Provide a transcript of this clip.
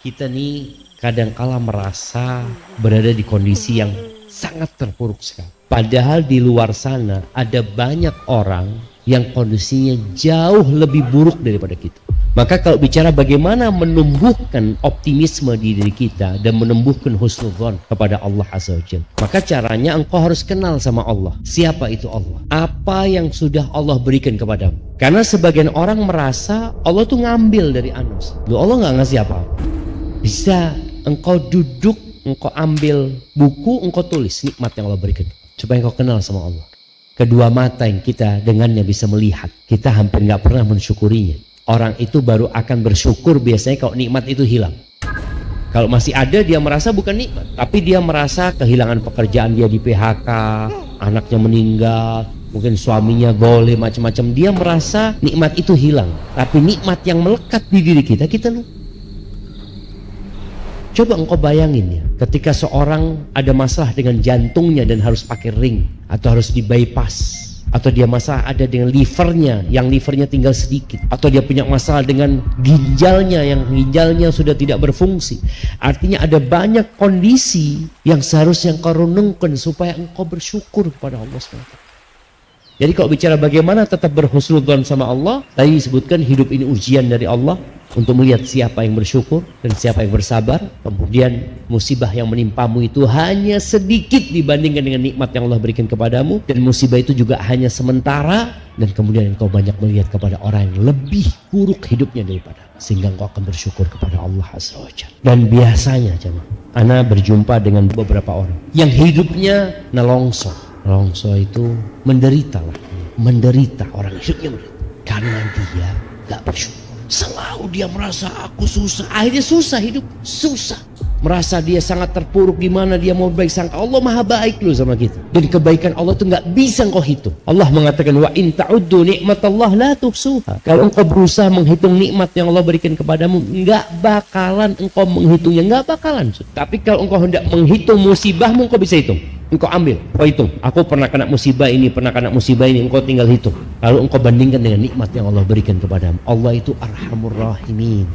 Kita nih kadangkala merasa berada di kondisi yang sangat terpuruk sekali. Padahal di luar sana ada banyak orang yang kondisinya jauh lebih buruk daripada kita. Maka kalau bicara bagaimana menumbuhkan optimisme di diri kita dan menumbuhkan husnudzon kepada Allah Azza wa Jalla, maka caranya engkau harus kenal sama Allah. Siapa itu Allah? Apa yang sudah Allah berikan kepadamu? Karena sebagian orang merasa Allah tuh ngambil dari anus. Loh, Allah nggak ngasih apa-apa. Bisa engkau duduk, engkau ambil buku, engkau tulis nikmat yang Allah berikan supaya engkau kenal sama Allah. Kedua mata yang kita dengannya bisa melihat, kita hampir nggak pernah mensyukurinya. Orang itu baru akan bersyukur biasanya kalau nikmat itu hilang. Kalau masih ada dia merasa bukan nikmat, tapi dia merasa kehilangan pekerjaan, dia di PHK, anaknya meninggal, mungkin suaminya boleh macam-macam, dia merasa nikmat itu hilang. Tapi nikmat yang melekat di diri kita, kita lupa. Coba engkau bayangin ya, ketika seorang ada masalah dengan jantungnya dan harus pakai ring, atau harus di bypass, atau dia masalah ada dengan livernya, yang livernya tinggal sedikit, atau dia punya masalah dengan ginjalnya, yang ginjalnya sudah tidak berfungsi. Artinya ada banyak kondisi yang seharusnya engkau renungkan supaya engkau bersyukur kepada Allah SWT. Jadi kalau bicara bagaimana tetap berhusnudzon sama Allah, tadi disebutkan hidup ini ujian dari Allah untuk melihat siapa yang bersyukur dan siapa yang bersabar. Kemudian musibah yang menimpamu itu hanya sedikit dibandingkan dengan nikmat yang Allah berikan kepadamu, dan musibah itu juga hanya sementara, dan kemudian engkau banyak melihat kepada orang yang lebih buruk hidupnya daripada, sehingga engkau akan bersyukur kepada Allah Azza wa Jalla. Dan biasanya ana berjumpa dengan beberapa orang yang hidupnya nelongso. Nelongso itu menderita lah, menderita, orang hidupnya menderita karena dia gak bersyukur. Selalu dia merasa aku susah, akhirnya susah hidup, susah. Merasa dia sangat terpuruk, gimana dia mau baik sangka. Allah maha baik loh sama kita, dan kebaikan Allah itu nggak bisa engkau hitung. Allah mengatakan wa in ta'uddu nikmatallah la tuhsuha. Kalau engkau berusaha menghitung nikmat yang Allah berikan kepadamu, nggak bakalan engkau menghitungnya, nggak bakalan. Tapi kalau engkau hendak menghitung musibahmu, engkau bisa hitung. Engkau ambil, engkau hitung. Aku pernah kena musibah ini, pernah kena musibah ini. Engkau tinggal hitung. Lalu engkau bandingkan dengan nikmat yang Allah berikan kepadamu. Allah itu Arhamur Rahimin.